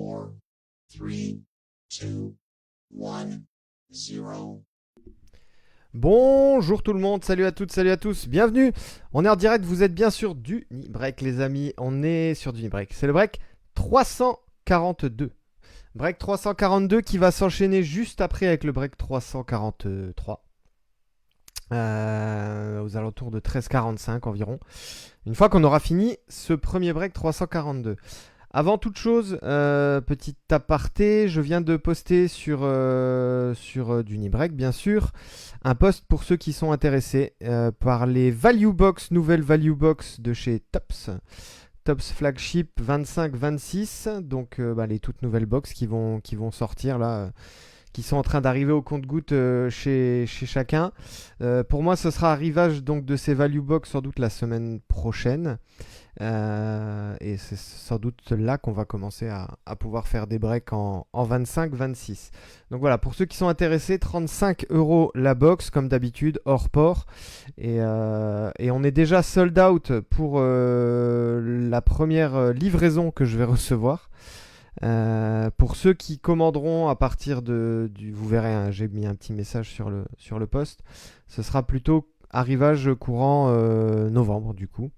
4, 3, 2, 1, 0. Bonjour tout le monde, salut à toutes, salut à tous, bienvenue. On est en direct, vous êtes bien sûr du Break les amis, on est sur du Break. C'est le break 342. Break 342 qui va s'enchaîner juste après avec le break 343. Aux alentours de 13h45 environ. Une fois qu'on aura fini ce premier break 342. Avant toute chose, petit aparté, je viens de poster sur Dunibreak, bien sûr, un post pour ceux qui sont intéressés par les Value Box, nouvelles Value Box de chez Tops. Tops Flagship 25-26, donc les toutes nouvelles box qui vont sortir là, qui sont en train d'arriver au compte-gouttes chez chacun. Pour moi, ce sera arrivage donc de ces Value Box sans doute la semaine prochaine. Et c'est sans doute là qu'on va commencer à pouvoir faire des breaks en 25-26. Donc voilà, pour ceux qui sont intéressés, 35€ la box comme d'habitude, hors port. Et on est déjà sold out pour la première livraison que je vais recevoir. Pour ceux qui commanderont à partir vous verrez, hein, j'ai mis un petit message sur le post. Ce sera plutôt arrivage courant novembre du coup.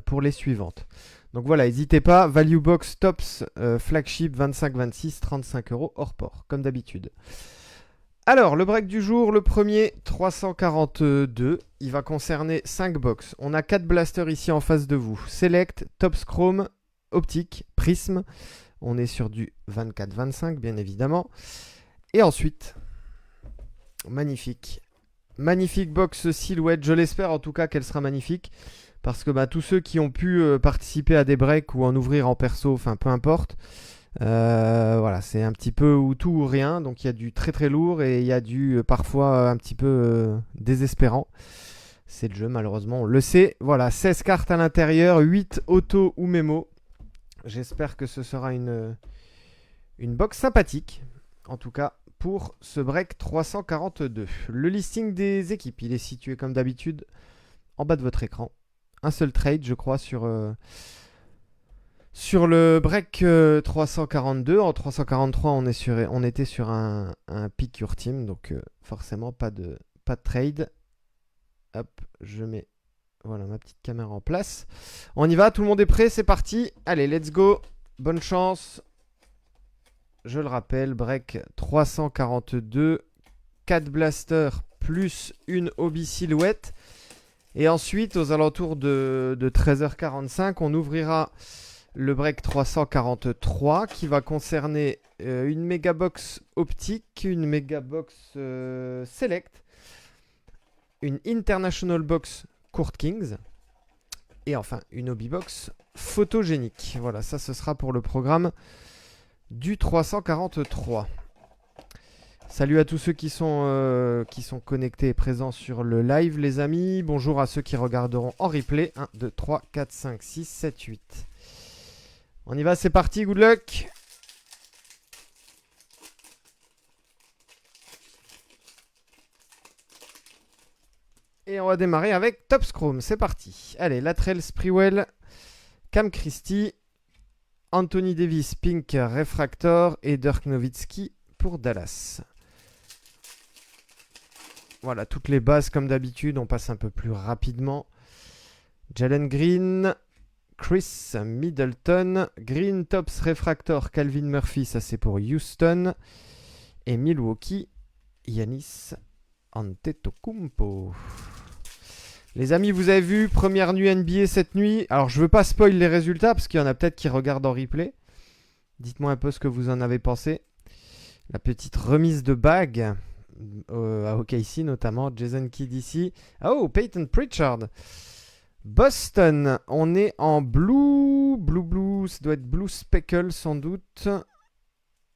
Pour les suivantes. Donc voilà, n'hésitez pas, Value Box Tops Flagship 25-26, 35€ hors port, comme d'habitude. Alors, le break du jour, le premier, 342, il va concerner 5 box. On a 4 blasters ici en face de vous. Select, Tops Chrome, Optique, Prism. On est sur du 24-25, bien évidemment. Et ensuite, magnifique box silhouette, je l'espère en tout cas qu'elle sera magnifique. Parce que tous ceux qui ont pu participer à des breaks ou en ouvrir en perso, enfin peu importe, voilà, c'est un petit peu ou tout ou rien. Donc il y a du très très lourd et il y a du parfois un petit peu désespérant. C'est le jeu, malheureusement, on le sait. Voilà, 16 cartes à l'intérieur, 8 auto ou mémo. J'espère que ce sera une box sympathique, en tout cas pour ce break 342. Le listing des équipes, il est situé comme d'habitude en bas de votre écran. Un seul trade, je crois, sur le break 342. En 343, on était sur un pick your team, donc forcément pas de trade. Hop, je mets voilà ma petite caméra en place. On y va, tout le monde est prêt, c'est parti. Allez, let's go. Bonne chance. Je le rappelle, break 342, 4 blasters plus une hobby silhouette. Et ensuite, aux alentours de 13h45, on ouvrira le break 343 qui va concerner une mégabox optique, une mégabox select, une international box Court Kings et enfin une hobby box photogénique. Voilà, ça ce sera pour le programme du 343. Salut à tous ceux qui sont connectés et présents sur le live, les amis. Bonjour à ceux qui regarderont en replay. 1, 2, 3, 4, 5, 6, 7, 8. On y va, c'est parti, good luck. Et on va démarrer avec Tops Chrome, c'est parti. Allez, Latrell Sprewell, Cam Christie, Anthony Davis, Pink Refractor et Dirk Nowitzki pour Dallas. Voilà, toutes les bases comme d'habitude, on passe un peu plus rapidement. Jalen Green, Chris Middleton, Green Tops Refractor, Calvin Murphy, ça c'est pour Houston. Et Milwaukee, Giannis Antetokounmpo. Les amis, vous avez vu, première nuit NBA cette nuit. Alors je veux pas spoil les résultats parce qu'il y en a peut-être qui regardent en replay. Dites-moi un peu ce que vous en avez pensé. La petite remise de bague. À OKC notamment, Jason Kidd ici. Oh, Peyton Pritchard. Boston, on est en blue, ça doit être blue speckle sans doute.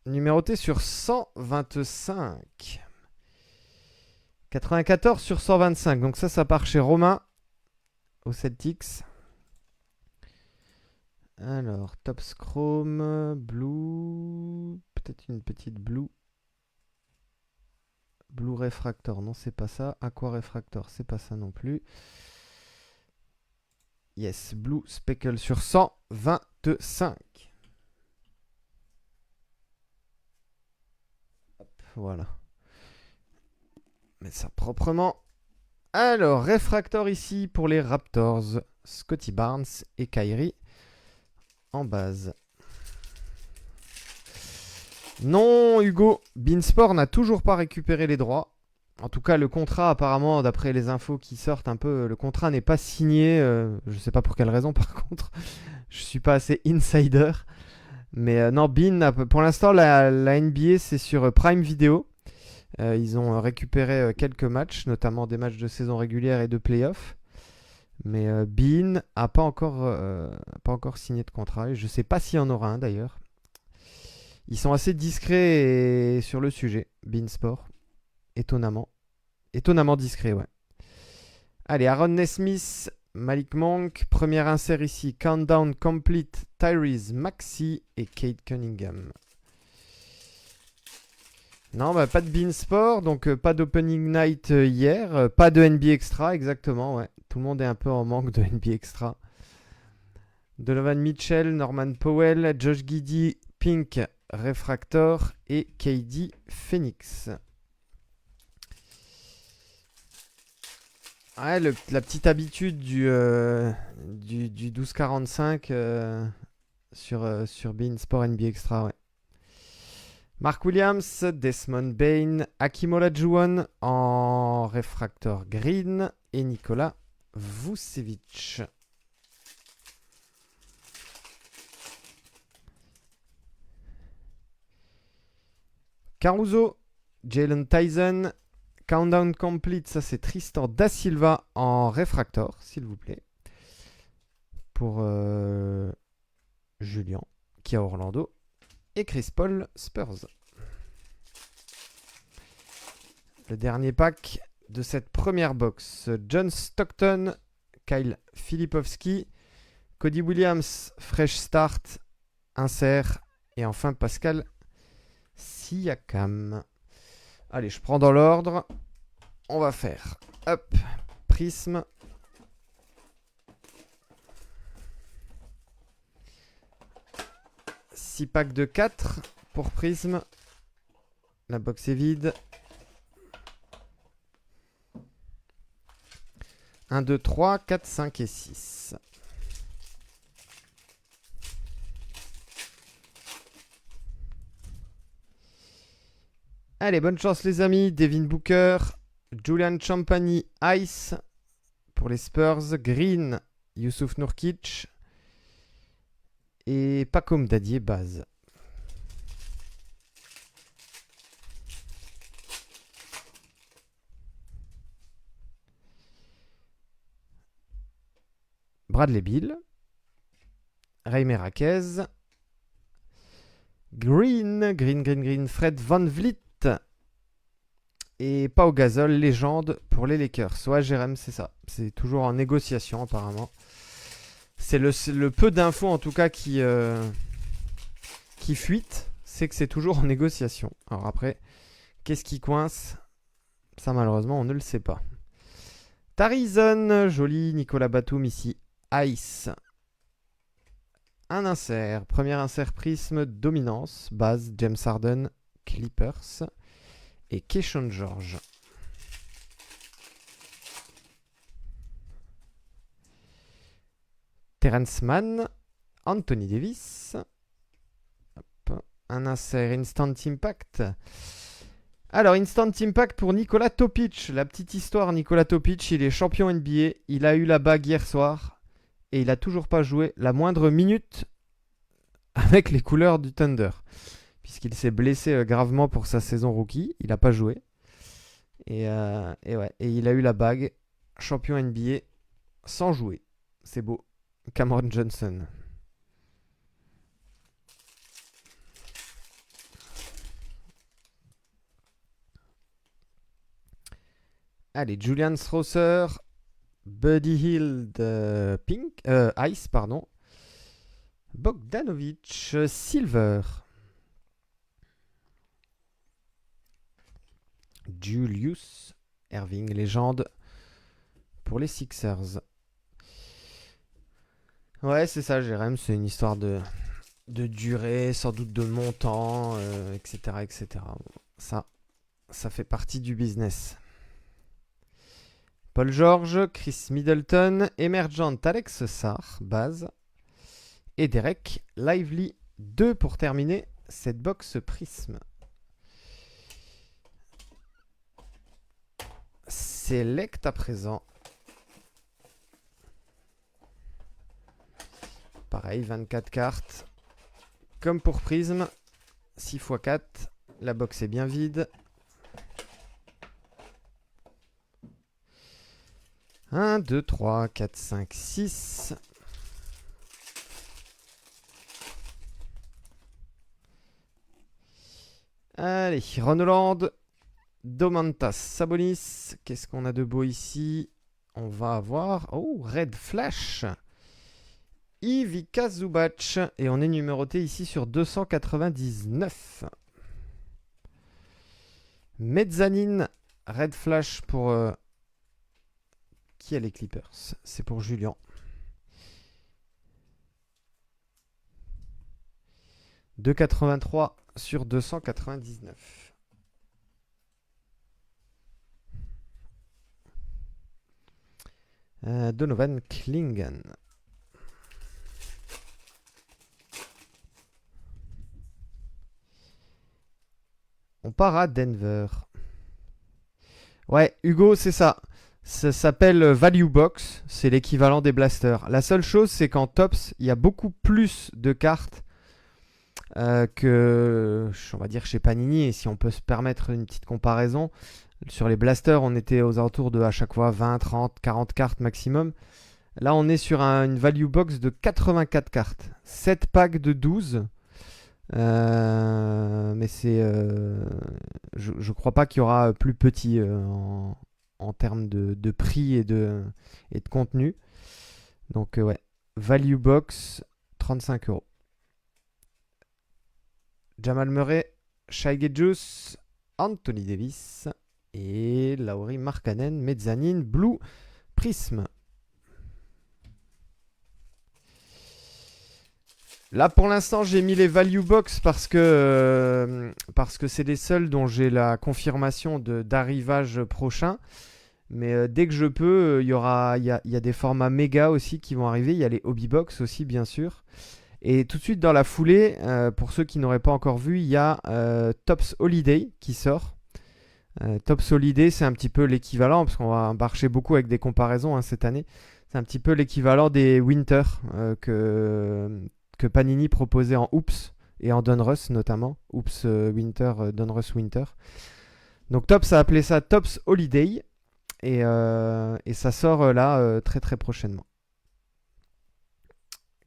Numéroté sur 125. 94 sur 125, donc ça part chez Romain au Celtics. Alors, Tops Chrome, blue, peut-être une petite blue. Blue Refractor, non c'est pas ça. Aqua Refractor, c'est pas ça non plus. Yes, Blue Speckle sur 125. Voilà. Mettre ça proprement. Alors, réfractor ici pour les Raptors. Scotty Barnes et Kyrie en base. Non, Hugo, Beansport n'a toujours pas récupéré les droits. En tout cas, le contrat, apparemment, d'après les infos qui sortent un peu, le contrat n'est pas signé. Je ne sais pas pour quelle raison, par contre. Je suis pas assez insider. Mais non, Bean, pour l'instant, la NBA, c'est sur Prime Video. Ils ont récupéré quelques matchs, notamment des matchs de saison régulière et de playoff. Mais Bean n'a pas encore signé de contrat. Et je ne sais pas s'il y en aura un, d'ailleurs. Ils sont assez discrets sur le sujet, Beansport. Étonnamment. Étonnamment discret, ouais. Allez, Aaron Nesmith, Malik Monk. Première insert ici. Countdown Complete, Tyrese Maxey et Kate Cunningham. Non, bah, pas de Beansport, donc pas d'Opening Night hier. Pas de NBA Extra, exactement, ouais. Tout le monde est un peu en manque de NBA Extra. Donovan Mitchell, Norman Powell, Josh Giddey, Pink, Refractor et KD Phoenix. Ouais, la petite habitude du 12-45 sur Beansport NBA Extra, ouais. Mark Williams, Desmond Bain, Hakeem Olajuwon en Refractor Green et Nikola Vucevic. Caruso, Jalen Tyson, Countdown Complete, ça c'est Tristan Da Silva en Refractor, s'il vous plaît. Pour Julien, qui a Orlando. Et Chris Paul, Spurs. Le dernier pack de cette première box. John Stockton, Kyle Filipowski, Cody Williams, Fresh Start, Insert. Et enfin Pascal Siakam. Allez, je prends dans l'ordre. On va faire, hop, Prisme. Six packs de 4 pour Prisme. La box est vide. 1, 2, 3, 4, 5 et 6. Allez, bonne chance les amis. Devin Booker, Julian Champagny, Ice pour les Spurs. Green, Youssouf Nourkic. Et Pacom Dadier, base. Bradley Beal. Ray Merakez. Green. Fred Van Vliet. Et Pau Gasol, légende pour les Lakers. Ouais, Jérém, c'est ça. C'est toujours en négociation, apparemment. C'est le peu d'infos, en tout cas, qui fuite. C'est que c'est toujours en négociation. Alors après, qu'est-ce qui coince? Ça, malheureusement, on ne le sait pas. Tarizon, joli. Nicolas Batum, ici. Ice. Un insert. Premier insert Prisme, Dominance. Base, James Harden, Clippers. Et Keishon George. Terrence Mann, Anthony Davis. Hop. Un insert Instant Impact. Alors, Instant Impact pour Nikola Topic. La petite histoire, Nikola Topic, il est champion NBA. Il a eu la bague hier soir. Et il n'a toujours pas joué la moindre minute avec les couleurs du Thunder. Puisqu'il s'est blessé gravement pour sa saison rookie. Il n'a pas joué. Et il a eu la bague. Champion NBA sans jouer. C'est beau. Cameron Johnson. Allez, Julian Strawther, Buddy Hield, Ice, pardon. Bogdanovic, Silver. Julius Erving, légende pour les Sixers. Ouais, c'est ça, Jérém, c'est une histoire de durée, sans doute de montant, etc., etc. Ça, ça fait partie du business. Paul George, Chris Middleton, Emergent Alex Sarr, base. Et Derek Lively, 2 pour terminer cette box Prism. Select à présent. Pareil, 24 cartes. Comme pour Prism, 6 x 4. La box est bien vide. 1, 2, 3, 4, 5, 6. Allez, Ron Holland, Domantas Sabonis. Qu'est-ce qu'on a de beau ici? On va avoir... Oh, Red Flash. Ivica Zubac. Et on est numéroté ici sur 299. Mezzanine, Red Flash pour... Qui a les Clippers? C'est pour Julien. 2,83 sur 299. Donovan Clingan. On part à Denver. Ouais, Hugo, c'est ça. Ça s'appelle Value Box. C'est l'équivalent des blasters. La seule chose, c'est qu'en Tops, il y a beaucoup plus de cartes que, on va dire, chez Panini. Et si on peut se permettre une petite comparaison, sur les blasters, on était aux alentours de à chaque fois 20, 30, 40 cartes maximum. Là, on est sur une Value Box de 84 cartes. 7 packs de 12. Mais c'est... je crois pas qu'il y aura plus petit en termes de prix et de contenu. Donc ouais, Value Box, 35 €. Jamal Murray, Shai Gilgeous, Anthony Davis et Lauri Markkanen, Mezzanine, Blue, Prism. Là, pour l'instant, j'ai mis les Value Box parce que c'est les seuls dont j'ai la confirmation d'arrivage prochain. Mais dès que je peux, il y a des formats méga aussi qui vont arriver. Il y a les Hobby Box aussi, bien sûr. Et tout de suite, dans la foulée, pour ceux qui n'auraient pas encore vu, il y a Topps Holiday qui sort. Topps Holiday, c'est un petit peu l'équivalent, parce qu'on va marcher beaucoup avec des comparaisons cette année. C'est un petit peu l'équivalent des Winter que Panini proposait en Oops et en Donruss notamment. Oops Winter, Donruss Winter. Donc Topps a appelé ça Topps Holiday et ça sort là très très prochainement.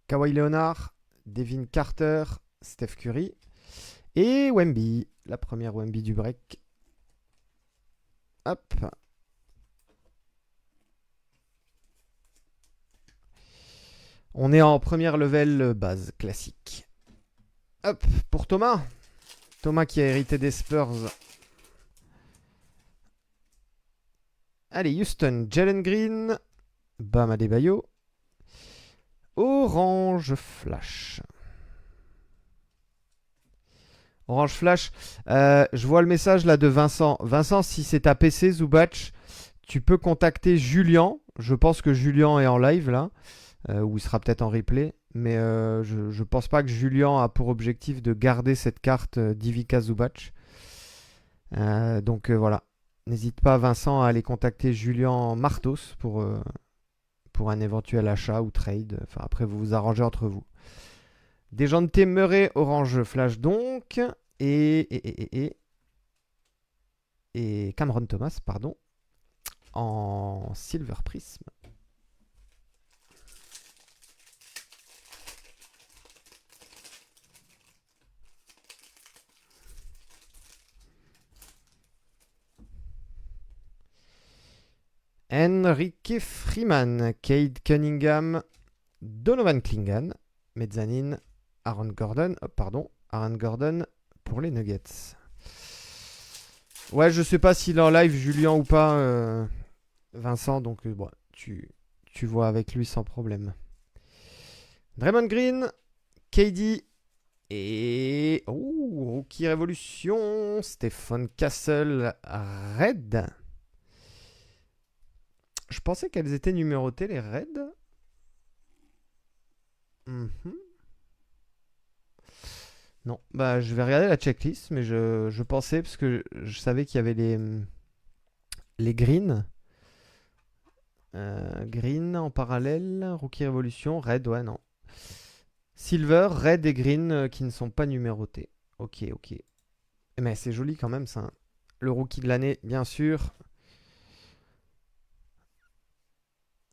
Kawhi Leonard, Devin Carter, Steph Curry et Wemby. La première Wemby du break. Hop. On est en première level base classique. Hop, pour Thomas. Thomas qui a hérité des Spurs. Allez, Houston, Jalen Green. Bam Adebayo. Orange Flash. Orange Flash. Je vois le message là de Vincent. Vincent, si c'est ta PC Zubac, tu peux contacter Julien. Je pense que Julien est en live là. Ou il sera peut-être en replay. Mais je pense pas que Julien a pour objectif de garder cette carte d'Ivica Zubac. Donc voilà. N'hésite pas, Vincent, à aller contacter Julien Martos pour un éventuel achat ou trade. Enfin, après, vous vous arrangez entre vous. Dejounte Murray, Orange Flash donc. Et Cameron Thomas, pardon, en Silver Prism. Enrique Freeman, Cade Cunningham, Donovan Clingan, Mezzanine, Aaron Gordon pour les Nuggets. Ouais, je sais pas s'il est en live, Julien ou pas, Vincent, donc bon, tu vois avec lui sans problème. Draymond Green, KD et... Oh, Rookie Révolution, Stephen Castle, Red. Je pensais qu'elles étaient numérotées, les Red. Non, bah je vais regarder la checklist, mais je pensais, parce que je savais qu'il y avait les Green. Green en parallèle, Rookie Révolution, Red, ouais, non. Silver, Red et Green qui ne sont pas numérotés. Ok, ok. Mais c'est joli quand même, ça. Le Rookie de l'année, bien sûr.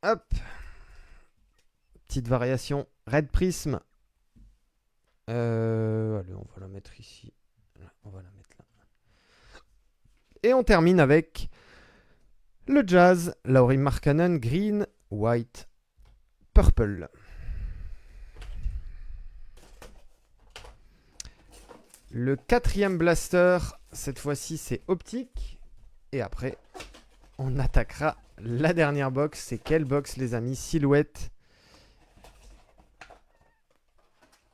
Hop. Petite variation. Red Prism. Allez, on va la mettre ici. On va la mettre là. Et on termine avec le Jazz. Lauri Markkanen, Green, White, Purple. Le quatrième blaster, cette fois-ci, c'est optique. Et après, on attaquera la dernière box. C'est quelle box, les amis? Silhouette.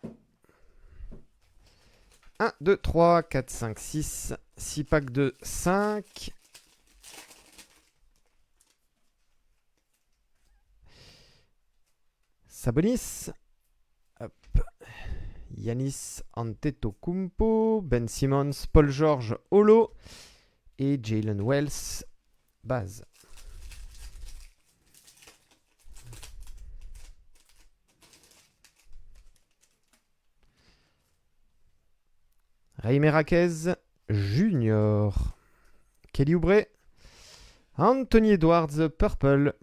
« 1, 2, 3, 4, 5, 6. 6 packs de 5. Sabonis. Hop. Giannis Antetokounmpo, Ben Simmons, Paul George, Holo et Jalen Wells, base. Jaime Raquez, Junior. Kelly Oubre. Anthony Edwards, Purple.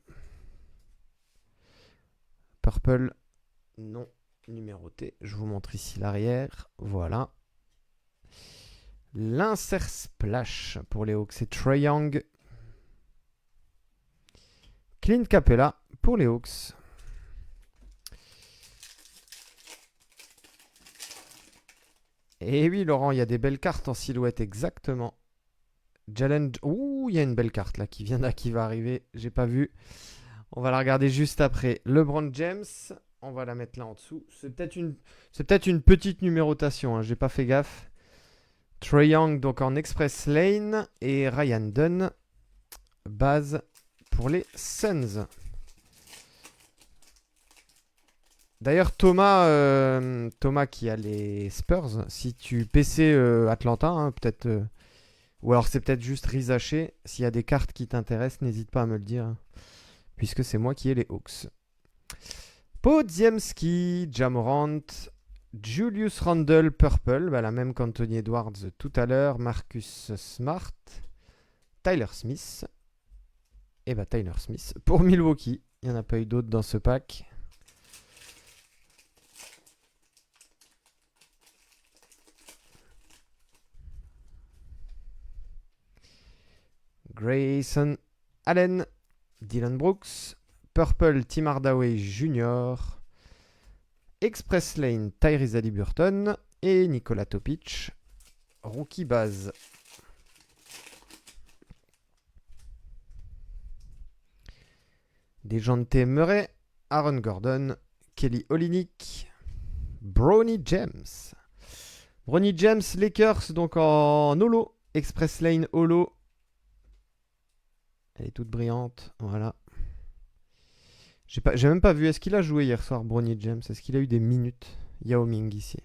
Purple, non numéroté. Je vous montre ici l'arrière. Voilà. L'insert splash pour les Hawks, c'est Trae Young. Clint Capella pour les Hawks. Et oui, Laurent, il y a des belles cartes en silhouette, exactement. Jalen... Ouh, il y a une belle carte là qui vient là, qui va arriver. J'ai pas vu. On va la regarder juste après. LeBron James. On va la mettre là en dessous. C'est peut-être une petite numérotation. Hein. J'ai pas fait gaffe. Trae Young donc en Express Lane. Et Ryan Dunn. Base pour les Suns. D'ailleurs, Thomas qui a les Spurs, si tu PC Atlanta, hein, peut-être, ou alors c'est peut-être juste Rizaché, s'il y a des cartes qui t'intéressent, n'hésite pas à me le dire, hein, puisque c'est moi qui ai les Hawks. Podziemski, Ja Morant, Julius Randle, Purple, bah, la même qu'Anthony Edwards tout à l'heure, Marcus Smart, Tyler Smith, et bah Tyler Smith pour Milwaukee, il n'y en a pas eu d'autres dans ce pack. Grayson Allen, Dylan Brooks, Purple Tim Hardaway Jr., Express Lane Tyrese Haliburton et Nikola Topic, rookie base. Dejounte Murray, Aaron Gordon, Kelly Olynyk, Bronny James. Bronny James, Lakers, donc en holo, Express Lane holo. Elle est toute brillante, voilà. J'ai même pas vu, est-ce qu'il a joué hier soir, Bronny James? Est-ce qu'il a eu des minutes? Yao Ming ici.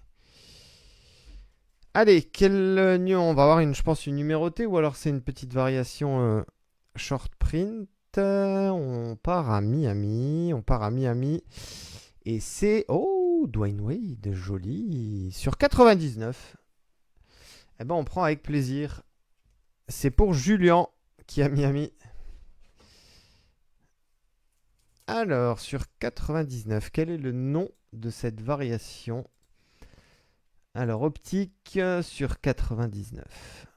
Allez, on va avoir je pense une numérotée ou alors c'est une petite variation short print. On part à Miami. Et c'est... Oh, Dwayne Wade, joli. Sur 99. Eh ben, on prend avec plaisir. C'est pour Julien qui est à Miami. Alors, sur 99, quel est le nom de cette variation? Alors, optique sur 99.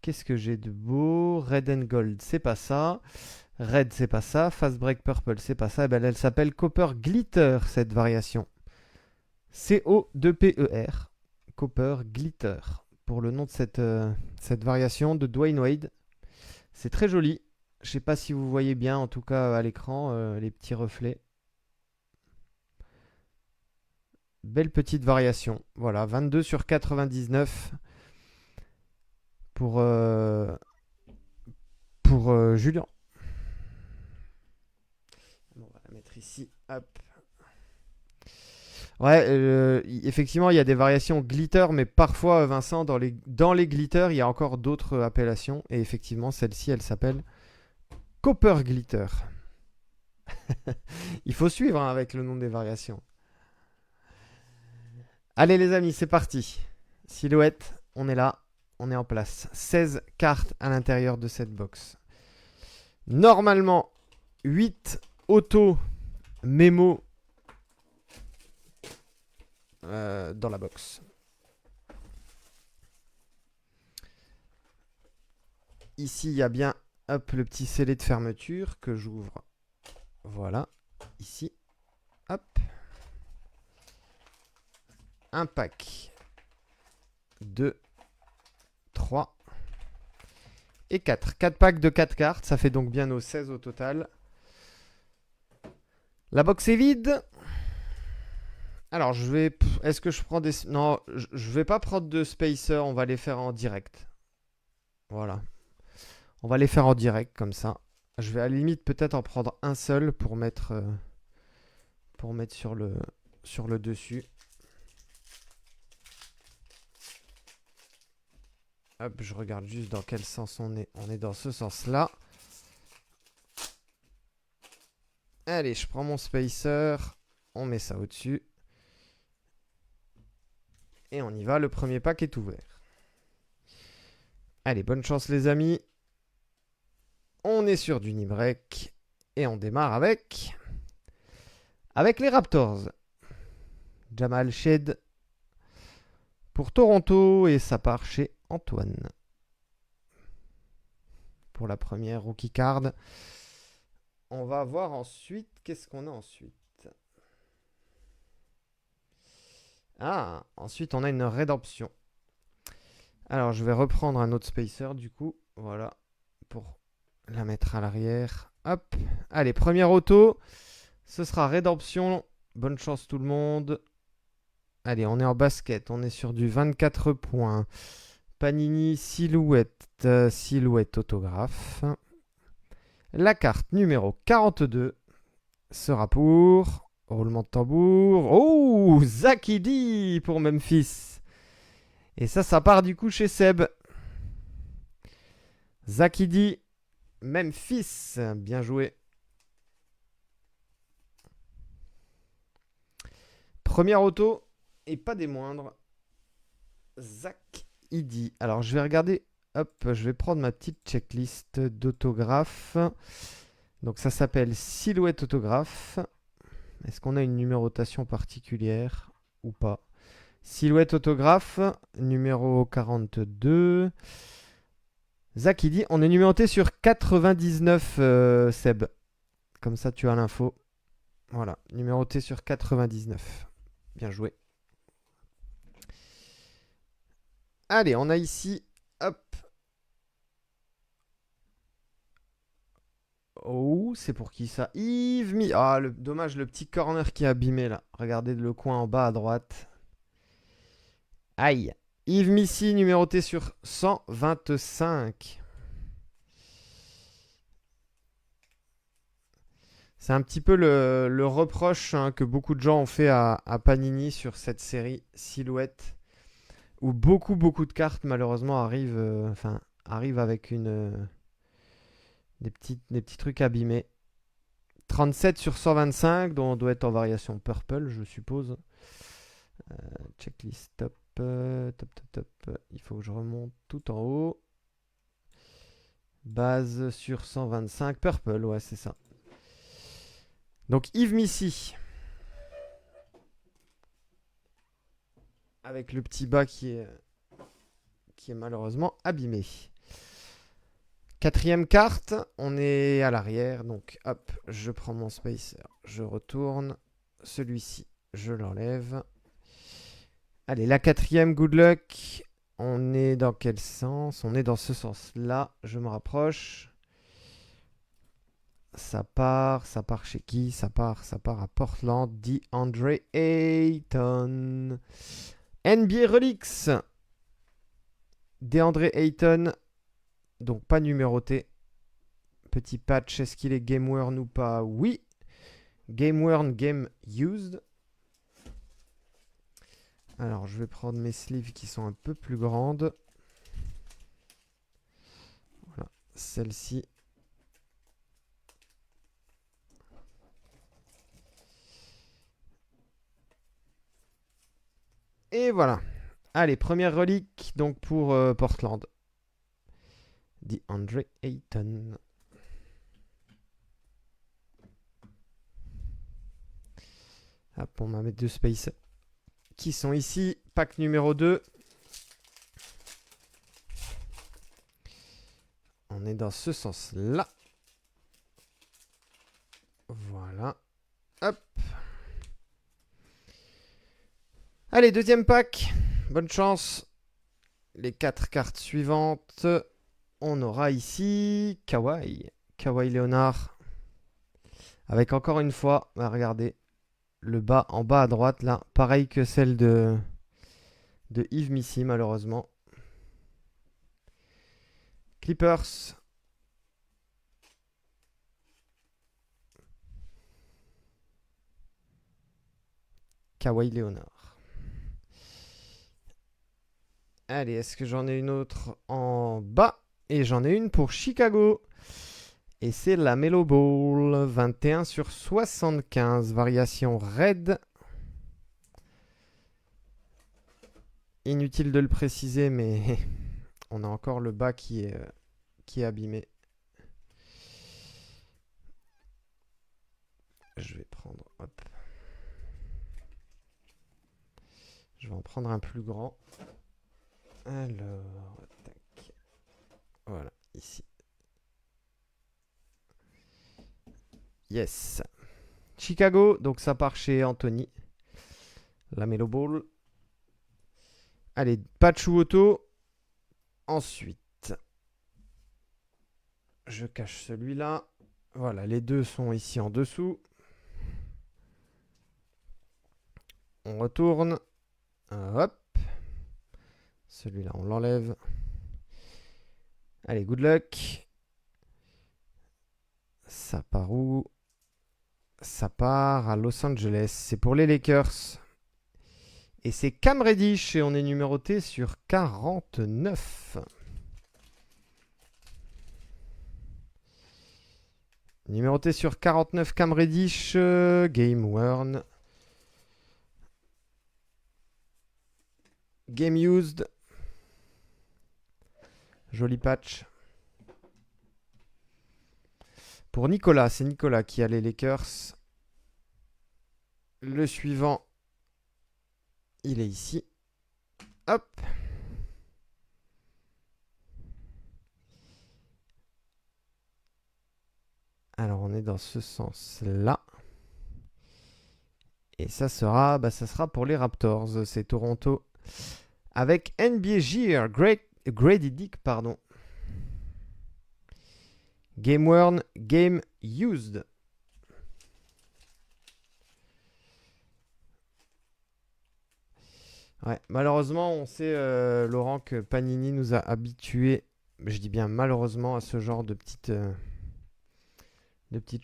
Qu'est-ce que j'ai de beau? Red and Gold, c'est pas ça. Red, c'est pas ça. Fast Break Purple, c'est pas ça. Eh ben, elle s'appelle Copper Glitter, cette variation. C-O-2-P-E-R. Copper Glitter. Pour le nom de cette variation de Dwayne Wade. C'est très joli. Je sais pas si vous voyez bien, en tout cas à l'écran, les petits reflets. Belle petite variation. Voilà, 22 sur 99 pour, Julien. Bon, on va la mettre ici. Hop. Ouais, effectivement, il y a des variations glitter, mais parfois, Vincent, dans les glitters, il y a encore d'autres appellations. Et effectivement, celle-ci, elle s'appelle Copper Glitter. Il faut suivre hein, avec le nom des variations. Allez les amis, c'est parti. Silhouette, on est là, on est en place. 16 cartes à l'intérieur de cette box. Normalement, 8 auto mémo dans la box. Ici, il y a bien hop, le petit scellé de fermeture que j'ouvre. Voilà, ici. Hop. Un pack. 2, 3 et 4. 4 packs de 4 cartes, ça fait donc bien nos 16 au total. La box est vide. Alors, je vais... Est-ce que je prends des... Non, je vais pas prendre de spacer, on va les faire en direct. Voilà. On va les faire en direct, comme ça. Je vais à la limite peut-être en prendre un seul pour mettre sur le dessus. Hop, je regarde juste dans quel sens on est. On est dans ce sens-là. Allez, je prends mon spacer. On met ça au-dessus. Et on y va, le premier pack est ouvert. Allez, bonne chance les amis. On est sur du Nimrek. Et on démarre avec les Raptors. Jamal Shed pour Toronto et ça part chez Antoine. Pour la première rookie card. On va voir ensuite, qu'est-ce qu'on a ensuite? Ah, ensuite on a une rédemption. Alors je vais reprendre un autre spacer du coup. Voilà, pour la mettre à l'arrière. Hop, allez, première auto. Ce sera rédemption. Bonne chance tout le monde. Allez, on est en basket. On est sur du 24 points. Panini silhouette. Silhouette autographe. La carte numéro 42 sera pour... Roulement de tambour. Oh, Zakidi pour Memphis. Et ça part du coup chez Seb. Zakidi, Memphis. Bien joué. Première auto, et pas des moindres. Zakidi. Alors, je vais regarder. Hop, je vais prendre ma petite checklist d'autographes. Donc, ça s'appelle Silhouette Autographe. Est-ce qu'on a une numérotation particulière ou pas? Silhouette Autographe, numéro 42. Zakidi, on est numéroté sur 99, Seb. Comme ça, tu as l'info. Voilà, numéroté sur 99. Bien joué. Allez, on a ici, hop. Oh, c'est pour qui ça? Yves Mi. Ah, dommage, le petit corner qui est abîmé là. Regardez le coin en bas à droite. Aïe. Yves Missy, numéroté sur 125. C'est un petit peu le reproche hein, que beaucoup de gens ont fait à Panini sur cette série Silhouette. Où beaucoup de cartes malheureusement arrivent avec des petits trucs abîmés. 37 sur 125, dont on doit être en variation purple, je suppose. Checklist top, top. Il faut que je remonte tout en haut. Base sur 125, purple, ouais, c'est ça. Donc Yves Missy. Avec le petit bas qui est malheureusement abîmé. Quatrième carte, on est à l'arrière, donc hop, je prends mon spacer, je retourne, celui-ci, je l'enlève. Allez, la quatrième, good luck. On est dans quel sens? On est dans ce sens-là, je me rapproche. Ça part chez qui? Ça part à Portland. DeAndre Ayton. NBA Relics. DeAndre Ayton. Donc pas numéroté. Petit patch, est-ce qu'il est game worn ou pas? Oui. Game worn, game used. Alors je vais prendre mes sleeves qui sont un peu plus grandes. Voilà, celle-ci. Et voilà. Allez, première relique donc pour Portland. DeAndre Ayton. Hop, on va mettre deux spaces qui sont ici. Pack numéro 2. On est dans ce sens-là. Voilà. Hop. Allez, deuxième pack. Bonne chance. Les 4 cartes suivantes. On aura ici Kawhi. Kawhi Leonard. Avec encore une fois, regardez, le bas en bas à droite là. Pareil que celle de Yves Missy malheureusement. Clippers. Kawhi Leonard. Allez, est-ce que j'en ai une autre en bas? Et j'en ai une pour Chicago. Et c'est la Melo Ball. 21/75. Variation red. Inutile de le préciser, mais on a encore le bas qui est abîmé. Je vais prendre... Hop. Je vais en prendre un plus grand. Alors, tac. Voilà, ici. Yes. Chicago, donc ça part chez Anthony. La Melo Ball. Allez, patch ou auto. Ensuite, je cache celui-là. Voilà, les deux sont ici en dessous. On retourne. Hop. Celui-là, on l'enlève. Allez, good luck. Ça part où? Ça part à Los Angeles. C'est pour les Lakers. Et c'est Cam Reddish et on est numéroté sur 49. Numéroté sur 49, Cam Reddish. Game worn. Game used. Joli patch. Pour Nicolas, c'est Nicolas qui a les Lakers. Le suivant, il est ici. Hop. Alors on est dans ce sens-là. Et ça sera pour les Raptors. C'est Toronto. Avec NBA Gear. Grady Dick, pardon. Game worn, game used. Ouais, malheureusement, on sait, Laurent, que Panini nous a habitués, je dis bien malheureusement, à ce genre de petites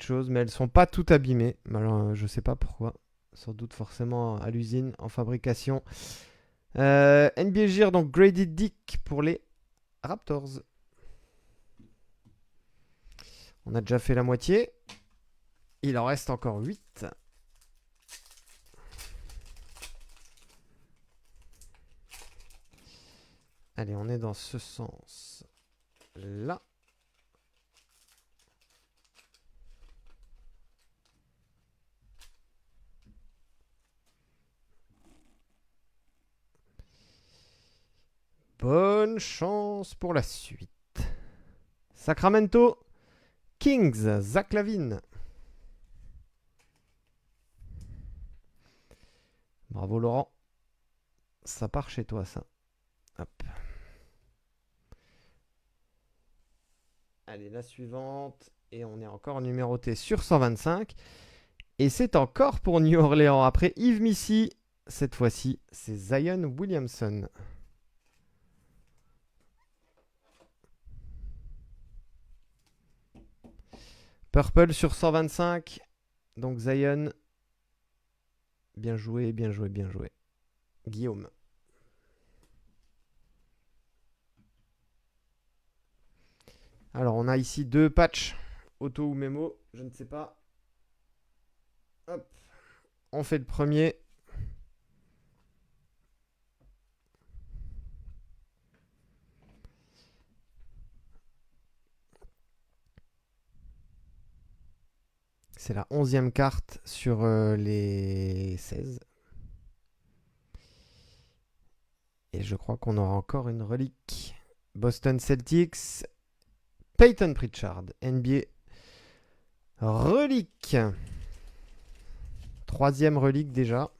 choses, mais elles sont pas toutes abîmées. Alors, je sais pas pourquoi. Sans doute forcément à l'usine, en fabrication. NBA Gear, donc Grady Dick pour les Raptors. On a déjà fait la moitié. Il en reste encore 8. Allez, on est dans ce sens-là. Bonne chance pour la suite. Sacramento Kings, Zach LaVine. Bravo Laurent. Ça part chez toi ça. Hop. Allez, la suivante. Et on est encore numéroté sur 125. Et c'est encore pour New Orleans. Après Yves Missy, cette fois-ci, c'est Zion Williamson. Purple sur 125. Donc Zion. Bien joué, bien joué, bien joué. Guillaume. Alors, on a ici 2 patchs. Auto ou mémo, je ne sais pas. Hop. On fait le premier. C'est la 11e carte sur les 16. Et je crois qu'on aura encore une relique. Boston Celtics. Peyton Pritchard. NBA. Relique. 3e relique déjà.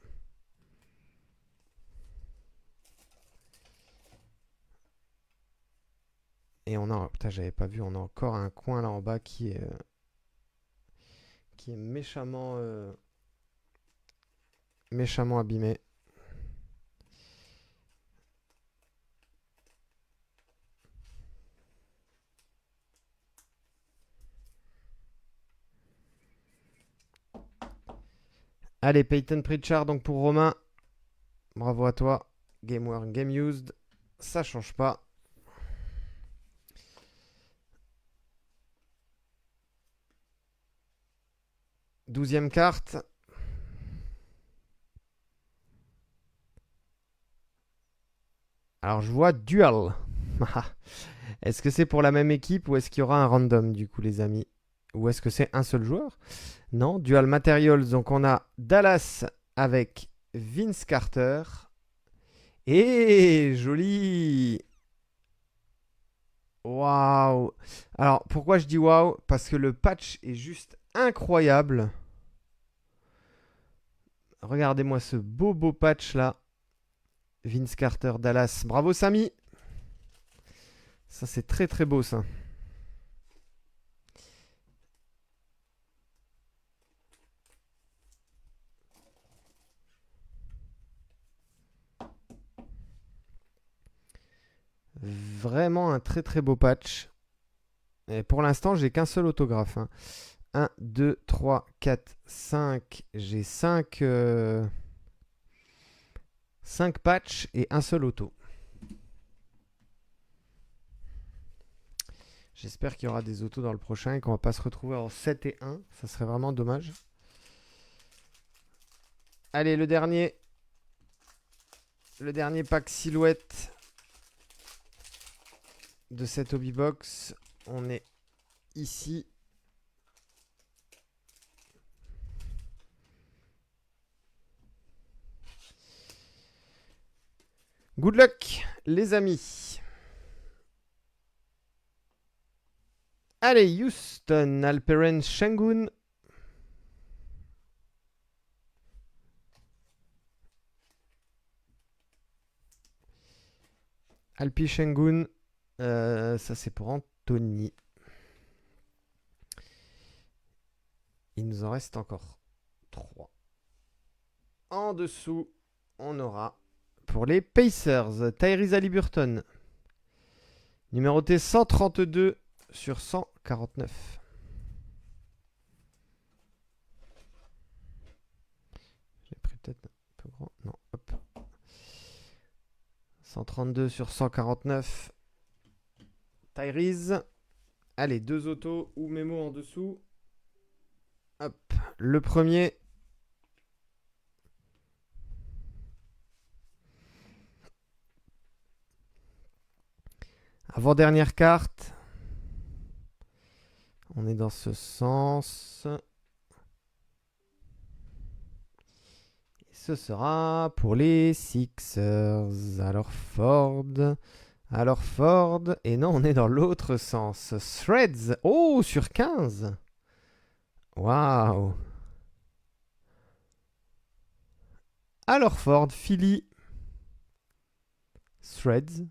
Et on a... Putain, j'avais pas vu. On a encore un coin là en bas qui est méchamment... méchamment abîmé. Allez, Peyton Pritchard donc pour Romain. Bravo à toi. Game worn, game used. Ça change pas. 12e carte. Alors je vois Dual. Est-ce que c'est pour la même équipe ou est-ce qu'il y aura un random du coup les amis? Ou est-ce que c'est un seul joueur? Non, Dual Materials. Donc on a Dallas avec Vince Carter. Et joli. Waouh. Alors pourquoi je dis waouh? Parce que le patch est juste incroyable. Regardez-moi ce beau patch là. Vince Carter, Dallas. Bravo Samy. Ça c'est très beau ça. Vraiment un très beau patch. Et pour l'instant, j'ai qu'un seul autographe. 1, 2, 3, 4, 5. J'ai 5 patchs et un seul auto. J'espère qu'il y aura des autos dans le prochain et qu'on va pas se retrouver en 7 et 1. Ça serait vraiment dommage. Allez, le dernier. Le dernier pack silhouette de cette hobby box. On est ici. Good luck, les amis. Allez, Houston, Alperen Sengun. Alpi Sengun. Ça, c'est pour Anthony. Il nous en reste encore 3. En dessous, on aura pour les Pacers, Tyrese Haliburton. Numéroté 132 sur 149. J'ai pris peut-être un peu grand. Non, hop. 132 sur 149. Tyrese. Allez, 2 autos ou mémo en dessous. Hop. Le premier. Avant-dernière carte. On est dans ce sens. Ce sera pour les Sixers. Alors Ford. Et non, on est dans l'autre sens. Threads. Oh, sur 15. Waouh. Alors Ford, Philly. Threads.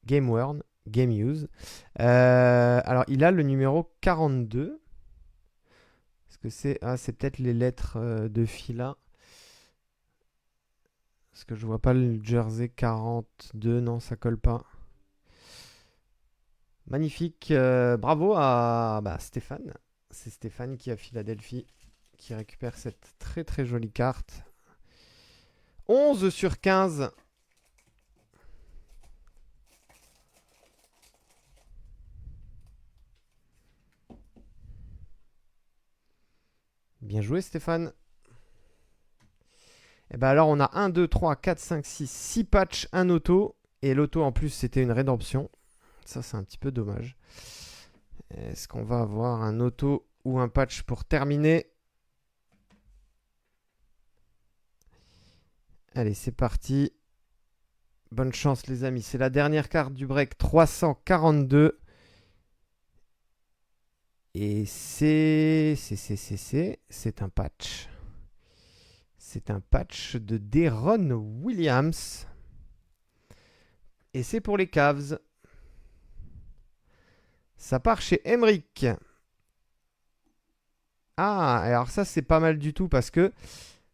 Game worn. Game Use. Alors, il a le numéro 42. Est-ce que c'est... Ah, c'est peut-être les lettres de fila. Parce que je vois pas le jersey 42. Non, ça colle pas. Magnifique. Bravo à Stéphane. C'est Stéphane qui a Philadelphie qui récupère cette très très jolie carte. 11 sur 15. Bien joué Stéphane. Et ben alors on a 1, 2, 3, 4, 5, 6, 6 patchs, un auto. Et l'auto en plus c'était une rédemption. Ça c'est un petit peu dommage. Est-ce qu'on va avoir un auto ou un patch pour terminer? Allez c'est parti. Bonne chance les amis. C'est la dernière carte du break 342. Et c'est un patch. C'est un patch de Deron Williams. Et c'est pour les Cavs. Ça part chez Emric. Ah, alors ça c'est pas mal du tout parce que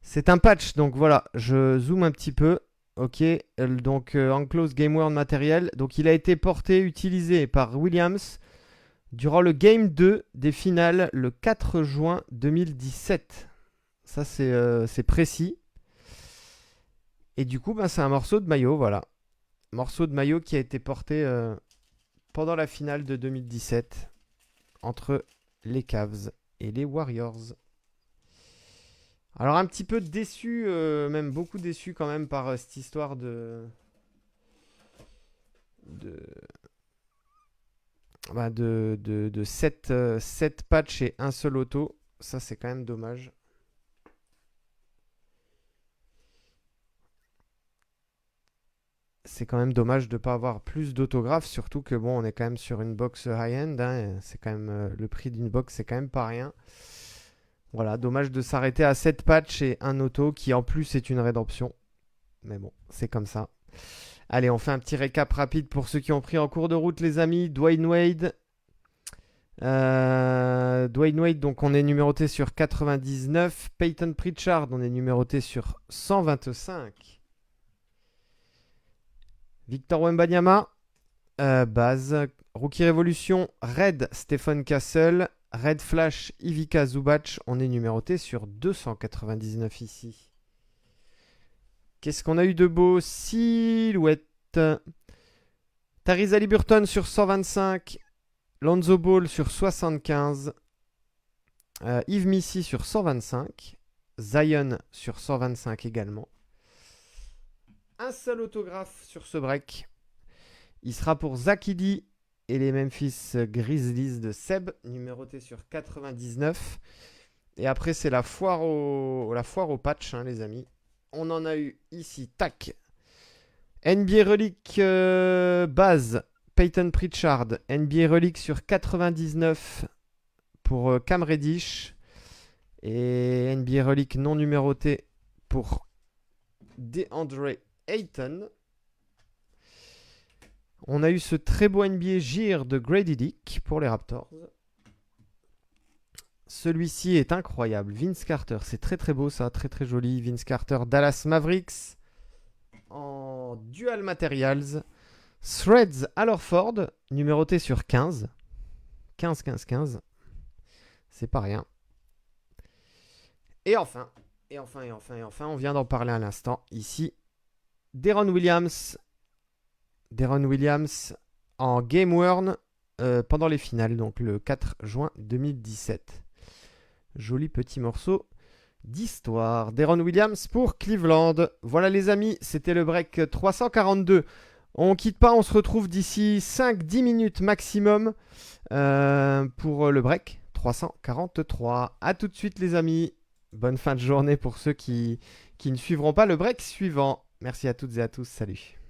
c'est un patch. Donc voilà, je zoome un petit peu. Ok, donc Enclosed Game World Material. Donc il a été porté, utilisé par Williams durant le Game 2 des finales le 4 juin 2017. Ça c'est précis. Et du coup, c'est un morceau de maillot, voilà. Morceau de maillot qui a été porté pendant la finale de 2017 entre les Cavs et les Warriors. Alors un petit peu déçu, même beaucoup déçu quand même par cette histoire de 7 patchs et un seul auto. Ça c'est quand même dommage. C'est quand même dommage de ne pas avoir plus d'autographes, surtout que bon, on est quand même sur une box high-end. Hein, c'est quand même le prix d'une box, c'est quand même pas rien. Voilà, dommage de s'arrêter à 7 patchs et un auto qui en plus est une rédemption. Mais bon, c'est comme ça. Allez, on fait un petit récap rapide pour ceux qui ont pris en cours de route, les amis. Dwayne Wade. Dwayne Wade, donc on est numéroté sur 99. Peyton Pritchard, on est numéroté sur 125. Victor Wembanyama, base. Rookie Révolution, Red Stephen Castle, Red Flash Ivica Zubac, on est numéroté sur 299 ici. Qu'est-ce qu'on a eu de beau? Silhouette. Tyrese Haliburton sur 125, Lonzo Ball sur 75, Yves Missy sur 125, Zion sur 125 également. Un seul autographe sur ce break. Il sera pour Zach Edey et les Memphis Grizzlies de Seb, numéroté sur 99. Et après, c'est la foire au patch, hein, les amis. On en a eu ici, tac. NBA Relic base, Peyton Pritchard. NBA Relic sur 99 pour Cam Reddish. Et NBA Relic non numéroté pour DeAndre Ayton. On a eu ce très beau NBA Gire de Grady Dick pour les Raptors. Celui-ci est incroyable. Vince Carter, c'est très très beau ça, très très joli. Vince Carter, Dallas Mavericks en Dual Materials. Threads à Ford, numéroté sur 15. 15, 15, 15. C'est pas rien. Et enfin, on vient d'en parler à l'instant. Ici, Deron Williams en Game Worn pendant les finales, donc le 4 juin 2017. Joli petit morceau d'histoire. Deron Williams pour Cleveland. Voilà les amis, c'était le break 342. On quitte pas, on se retrouve d'ici 5-10 minutes maximum pour le break 343. A tout de suite les amis. Bonne fin de journée pour ceux qui ne suivront pas le break suivant. Merci à toutes et à tous, salut.